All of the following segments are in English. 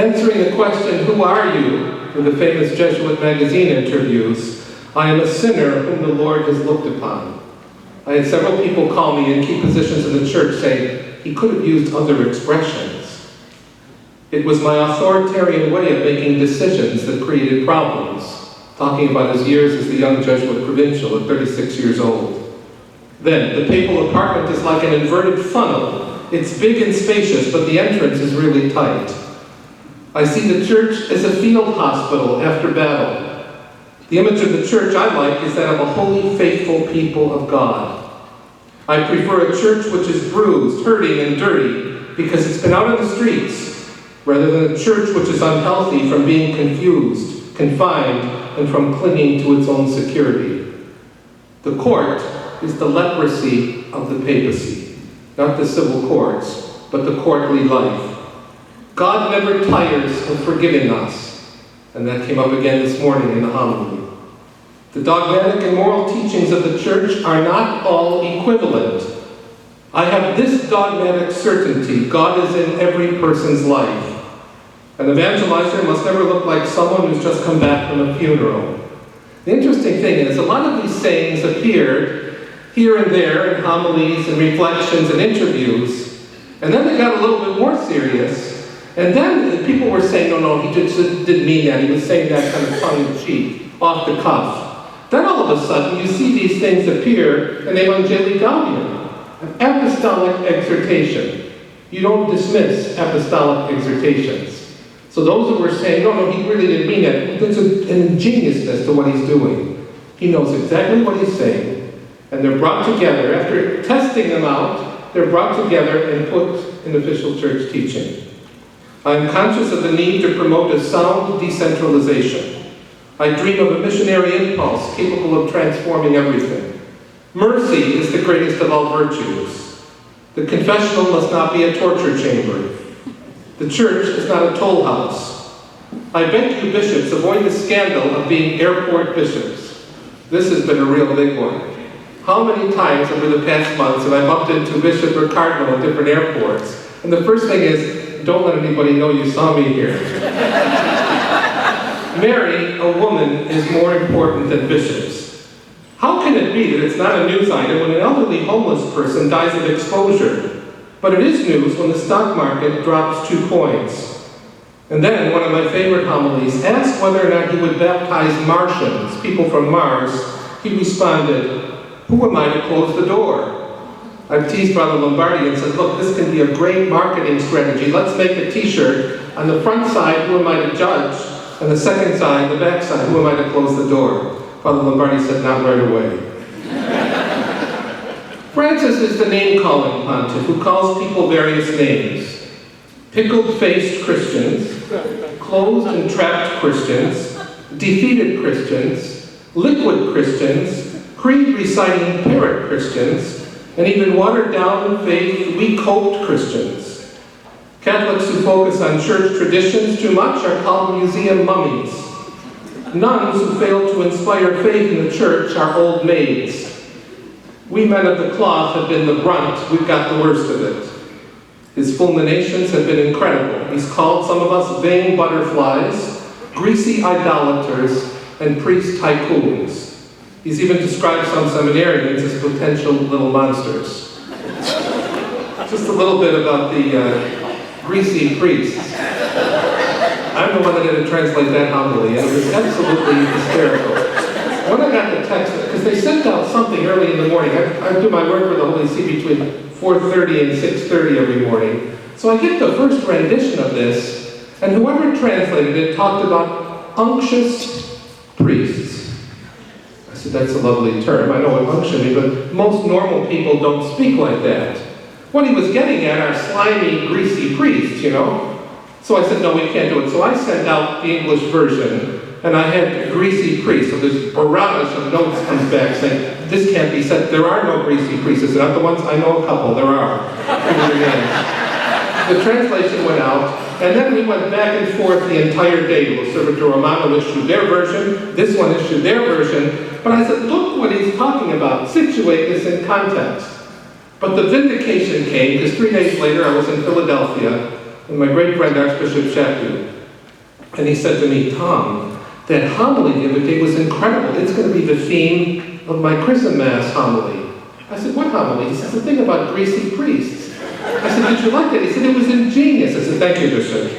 Answering the question, "Who are you?" in the famous Jesuit magazine interviews, "I am a sinner whom the Lord has looked upon." I had several people call me in key positions in the church saying, "He could have used other expressions." It was my authoritarian way of making decisions that created problems, talking about his years as the young Jesuit provincial at 36 years old. Then, the papal apartment is like an inverted funnel. It's big and spacious, but the entrance is really tight. I see the church as a field hospital after battle. The image of the church I like is that of a holy, faithful people of God. I prefer a church which is bruised, hurting, and dirty because it's been out on the streets, rather than a church which is unhealthy from being confused, confined, and from clinging to its own security. The court is the leprosy of the papacy, not the civil courts, but the courtly life. God never tires of forgiving us, and that came up again this morning in the homily. The dogmatic and moral teachings of the church are not all equivalent. I have this dogmatic certainty: God is in every person's life. An evangelizer must never look like someone who's just come back from a funeral. The interesting thing is, a lot of these sayings appeared here and there in homilies and reflections and interviews, and then they got a little bit more serious, and then people were saying, no, he just didn't mean that, he was saying that kind of tongue-in-cheek, off the cuff. Then all of a sudden you see these things appear in Evangelii Gaudium, an apostolic exhortation. You don't dismiss apostolic exhortations. So those who were saying, no, he really didn't mean that, there's an ingenuousness to what he's doing. He knows exactly what he's saying, and they're brought together. After testing them out, they're brought together and put in official church teaching. I am conscious of the need to promote a sound decentralization. I dream of a missionary impulse capable of transforming everything. Mercy is the greatest of all virtues. The confessional must not be a torture chamber. The church is not a toll house. I beg you bishops, avoid the scandal of being airport bishops. This has been a real big one. How many times over the past months have I bumped into bishop or cardinal at different airports? And the first thing is, don't let anybody know you saw me here. Mary, a woman, is more important than bishops. How can it be that it's not a news item when an elderly homeless person dies of exposure? But it is news when the stock market drops 2 points. And then, one of my favorite homilies, asked whether or not he would baptize Martians, people from Mars, he responded, "Who am I to close the door?" I've teased Brother Lombardi and said, look, this can be a great marketing strategy. Let's make a t-shirt. On the front side, who am I to judge? On the second side, the back side, who am I to close the door? Father Lombardi said, not right away. Francis is the name-calling pontiff who calls people various names. Pickled-faced Christians, closed and trapped Christians, defeated Christians, liquid Christians, creed-reciting parrot Christians, and even watered-down faith, weak-hoped Christians. Catholics who focus on church traditions too much are called museum mummies. Nuns who fail to inspire faith in the church are old maids. We men of the cloth have been the brunt. We've got the worst of it. His fulminations have been incredible. He's called some of us vain butterflies, greasy idolaters, and priest tycoons. He's even described some seminarians as potential little monsters. Just a little bit about the greasy priests. I'm the one that had to translate that homily, and it was absolutely hysterical. When I got the text, because they sent out something early in the morning. I do my work for the Holy See between 4:30 and 6:30 every morning. So I get the first rendition of this, and whoever translated it talked about unctuous priests. I said, that's a lovely term. I know what unction means, but most normal people don't speak like that. What he was getting at are slimy, greasy priests, you know? So I said, no, we can't do it. So I sent out the English version, and I had greasy priests. So this barrage of notes comes back saying, this can't be said. There are no greasy priests. They're not the ones, I know a couple, there are. The translation went out, and then we went back and forth the entire day. The Osservatore Romano issued their version, this one issued their version, but I said, look what he's talking about. Situate this in context. But the vindication came, because 3 days later I was in Philadelphia, and my great friend Archbishop Chaput. And he said to me, Tom, that homily the other day was incredible. It's going to be the theme of my Chrism Mass homily. I said, what homily? He said, the thing about greasy priests. I said, did you like it? He said, it was ingenious. I said, thank you, Bishop.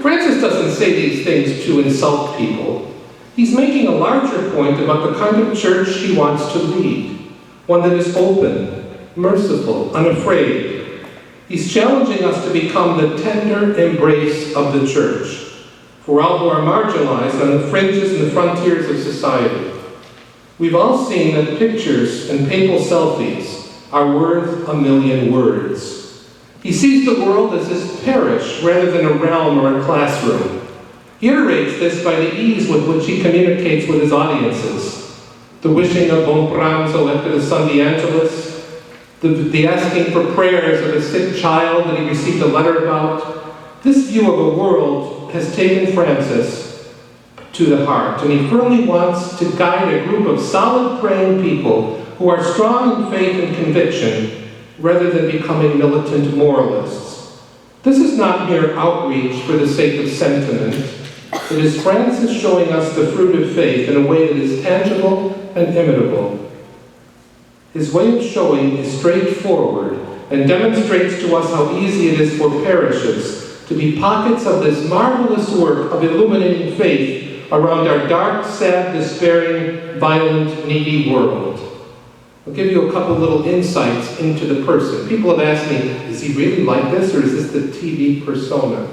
Francis doesn't say these things to insult people. He's making a larger point about the kind of church he wants to lead. One that is open, merciful, unafraid. He's challenging us to become the tender embrace of the church for all who are marginalized on the fringes and the frontiers of society. We've all seen that pictures and papal selfies are worth a million words. He sees the world as his parish rather than a realm or a classroom. He iterates this by the ease with which he communicates with his audiences. The wishing of Bon Pranzo after the Sunday Angelus, the asking for prayers of a sick child that he received a letter about. This view of a world has taken Francis to the heart, and he firmly wants to guide a group of solid praying people who are strong in faith and conviction rather than becoming militant moralists. This is not mere outreach for the sake of sentiment. It is Francis showing us the fruit of faith in a way that is tangible and imitable. His way of showing is straightforward and demonstrates to us how easy it is for parishes to be pockets of this marvelous work of illuminating faith around our dark, sad, despairing, violent, needy world. I'll give you a couple little insights into the person. People have asked me, is he really like this, or is this the TV persona?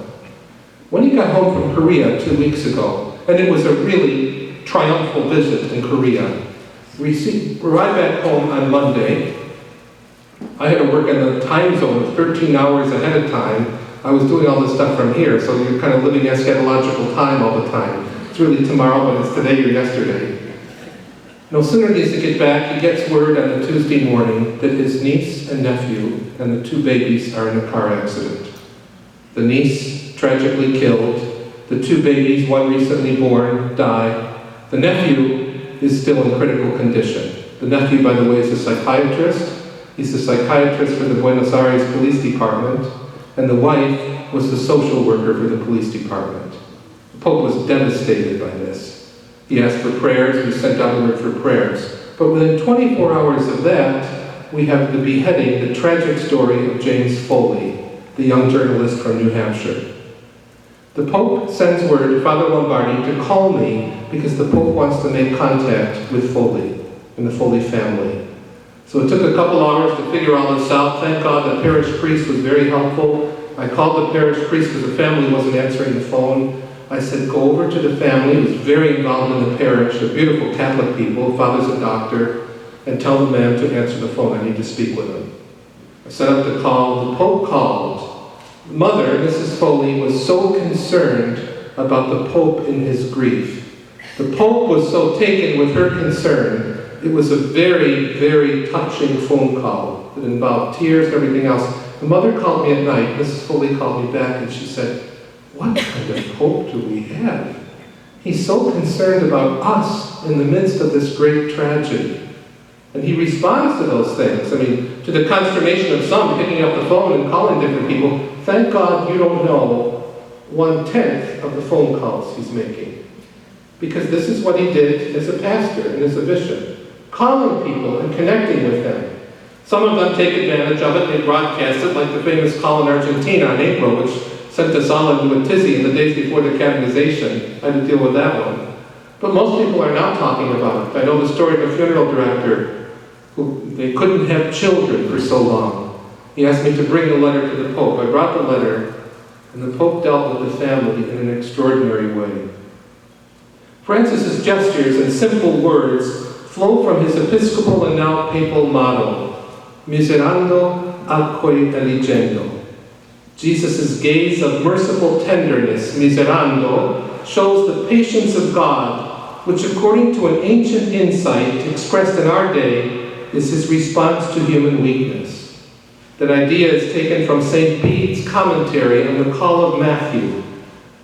When he got home from Korea 2 weeks ago, and it was a really triumphal visit in Korea, we arrived back home on Monday. I had to work in the time zone of 13 hours ahead of time. I was doing all this stuff from here, so you're kind of living eschatological time all the time. It's really tomorrow, but it's today or yesterday. No sooner does he get back, he gets word on the Tuesday morning that his niece and nephew and the 2 babies are in a car accident. The niece tragically killed. The 2 babies, one recently born, died. The nephew is still in critical condition. The nephew, by the way, is a psychiatrist. He's a psychiatrist for the Buenos Aires Police Department, and the wife was the social worker for the police department. The Pope was devastated by this. He asked for prayers, we sent out a word for prayers. But within 24 hours of that, we have the beheading, the tragic story of James Foley, the young journalist from New Hampshire. The Pope sends word to Father Lombardi to call me because the Pope wants to make contact with Foley and the Foley family. So it took a couple hours to figure all this out. Thank God the parish priest was very helpful. I called the parish priest because the family wasn't answering the phone. I said, go over to the family, who was very involved in the parish. They're beautiful Catholic people, father's a doctor, and tell the man to answer the phone. I need to speak with him. I set up the call. The Pope called. Mother, Mrs. Foley, was so concerned about the Pope in his grief. The Pope was so taken with her concern. It was a very, very touching phone call that involved tears and everything else. The mother called me at night. Mrs. Foley called me back and she said, what kind of Pope do we have? He's so concerned about us in the midst of this great tragedy. And he responds to those things. I mean, to the consternation of some picking up the phone and calling different people. Thank God you don't know 1/10 of the phone calls he's making. Because this is what he did as a pastor and as a bishop. Calling people and connecting with them. Some of them take advantage of it. They broadcast it, like the famous call in Argentina in April, which sent us all into a tizzy in the days before the canonization. I had to deal with that one. But most people are not talking about it. I know the story of a funeral director who they couldn't have children for so long. He asked me to bring the letter to the Pope. I brought the letter, and the Pope dealt with the family in an extraordinary way. Francis's gestures and simple words flow from his episcopal and now papal motto, miserando atque eligendo. Jesus' gaze of merciful tenderness, miserando, shows the patience of God, which according to an ancient insight expressed in our day, is his response to human weakness. That idea is taken from St. Bede's commentary on the call of Matthew.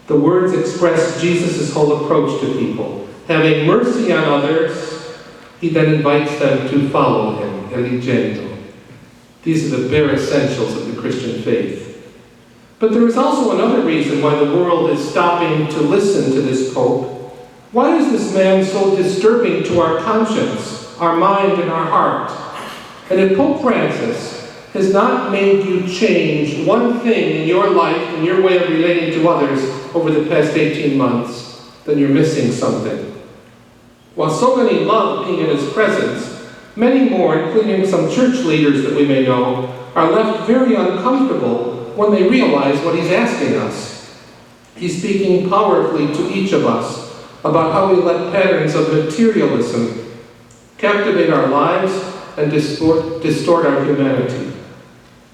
The words express Jesus' whole approach to people. Having mercy on others, he then invites them to follow him, eligendo. These are the bare essentials of the the Christian faith. But there is also another reason why the world is stopping to listen to this Pope. Why is this man so disturbing to our conscience, our mind, and our heart? And if Pope Francis has not made you change one thing in your life and your way of relating to others over the past 18 months, then you're missing something. While so many love being in his presence, many more, including some church leaders that we may know, are left very uncomfortable when they realize what he's asking us. He's speaking powerfully to each of us about how we let patterns of materialism captivate our lives and distort our humanity.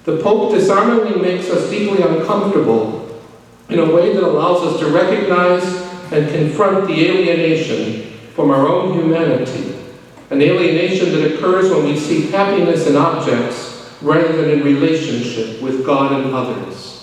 The Pope disarmingly makes us deeply uncomfortable in a way that allows us to recognize and confront the alienation from our own humanity, an alienation that occurs when we seek happiness in objects rather than in relationship with God and others.